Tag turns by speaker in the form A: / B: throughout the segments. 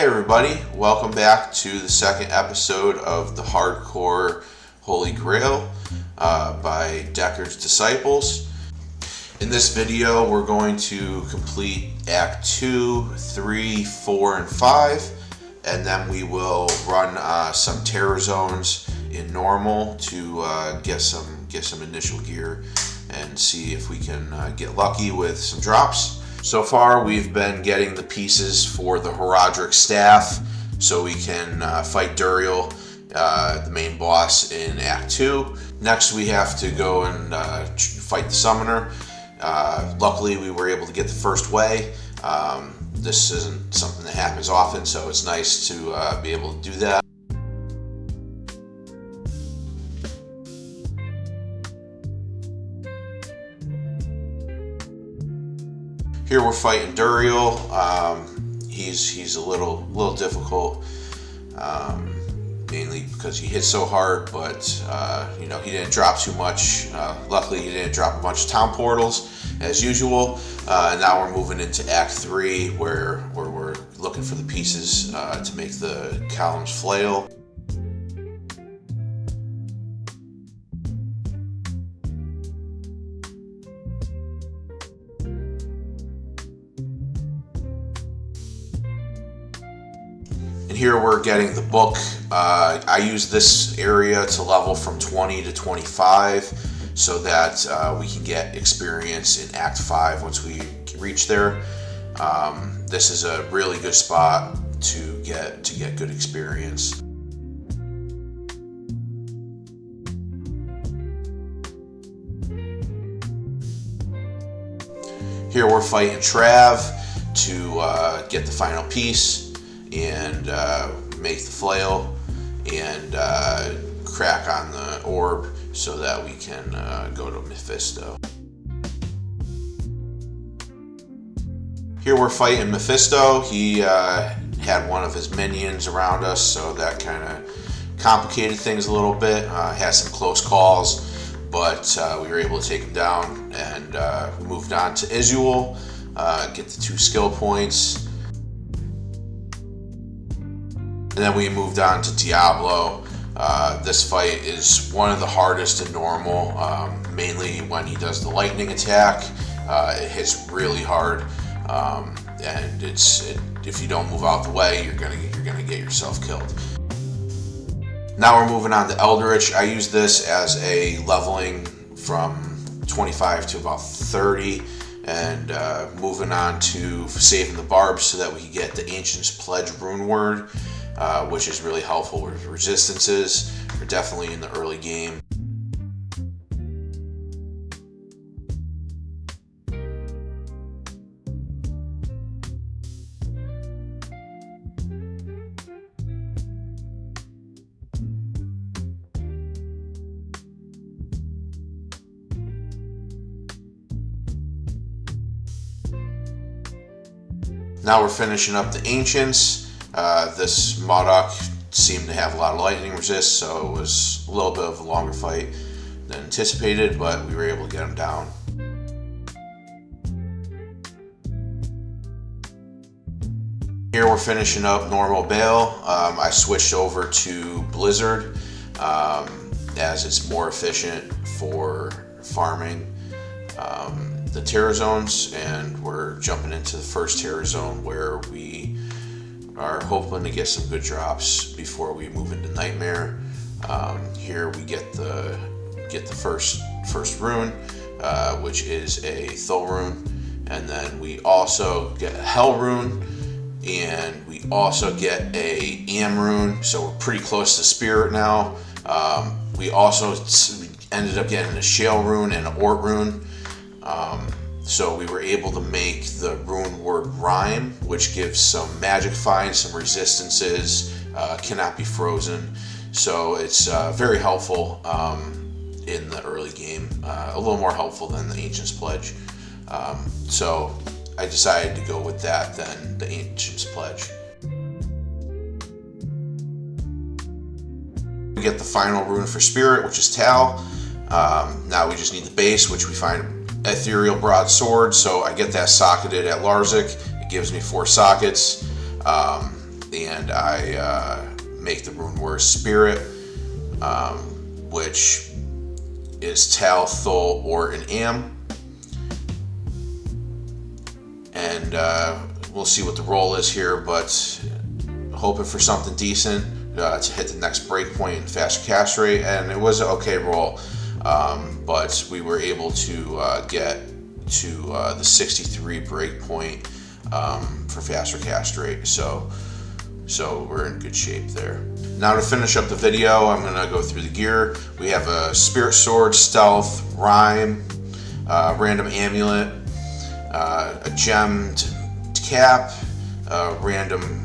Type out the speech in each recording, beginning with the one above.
A: everybody, welcome back to the second episode of the Hardcore Holy Grail by Decker's Disciples. In this video, we're going to complete Act 2, 3, 4, and 5, and then we will run some terror zones in normal to get some initial gear and see if we can get lucky with some drops. So far, we've been getting the pieces for the Herodric staff so we can fight Duriel, the main boss in Act 2. Next, we have to go and fight the Summoner. Luckily, we were able to get the first way. This isn't something that happens often, so it's nice to be able to do that. Here we're fighting Duriel. He's a little difficult, mainly because he hits so hard. But he didn't drop too much. Luckily, he didn't drop a bunch of town portals as usual. And now we're moving into Act 3, where we're looking for the pieces to make the columns flail. Here we're getting the book. I use this area to level from 20 to 25 so that we can get experience in Act 5 once we reach there. This is a really good spot to get good experience. Here we're fighting Trav to get the final piece and make the flail and crack on the orb so that we can go to Mephisto. Here we're fighting Mephisto. He had one of his minions around us, so that kind of complicated things a little bit. Had some close calls, but we were able to take him down, and we moved on to Izuel, get the 2 skill points. And then we moved on to Diablo. This fight is one of the hardest in normal, mainly when he does the lightning attack. It hits really hard, and if you don't move out the way, you're gonna get yourself killed. Now we're moving on to Eldritch. I use this as a leveling from 25 to about 30, and moving on to saving the barbs so that we can get the Ancient's Pledge rune word. Which is really helpful with resistances. We're definitely in the early game. Now we're finishing up the Ancients. This Modok seemed to have a lot of lightning resist, so it was a little bit of a longer fight than anticipated, but we were able to get him down. Here we're finishing up normal Bale. I switched over to Blizzard as it's more efficient for farming the terror zones, and we're jumping into the first terror zone where we are hoping to get some good drops before we move into Nightmare. Here we get the first rune, which is a Thul rune, and then we also get a Hell rune, and we also get a Am rune. So we're pretty close to Spirit now. We also ended up getting a Shale rune and an Ort rune. So we were able to make the rune word Rhyme, which gives some magic find, some resistances, cannot be frozen. So it's very helpful in the early game, a little more helpful than the Ancient's Pledge. So I decided to go with that than the Ancient's Pledge. We get the final rune for Spirit, which is Tal. Now we just need the base, which we find Ethereal Broadsword, so I get that socketed at Larzik. It gives me 4 sockets. and I make the Rune Warrior Spirit, which is Tal, Thol, or an Am. And we'll see what the roll is here, but hoping for something decent to hit the next breakpoint in faster cast rate. And it was an okay roll, but we were able to get to the 63 breakpoint for faster cast rate. So we're in good shape there. Now to finish up the video, I'm going to go through the gear. We have a Spirit Sword, Stealth, Rhyme, Random Amulet, a gemmed cap, a random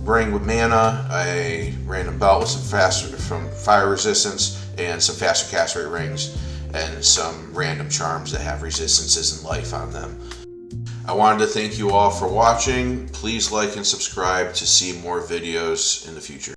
A: ring with mana, a random belt with some fire resistance, and some faster cast rate rings, and some random charms that have resistances and life on them. I wanted to thank you all for watching. Please like and subscribe to see more videos in the future.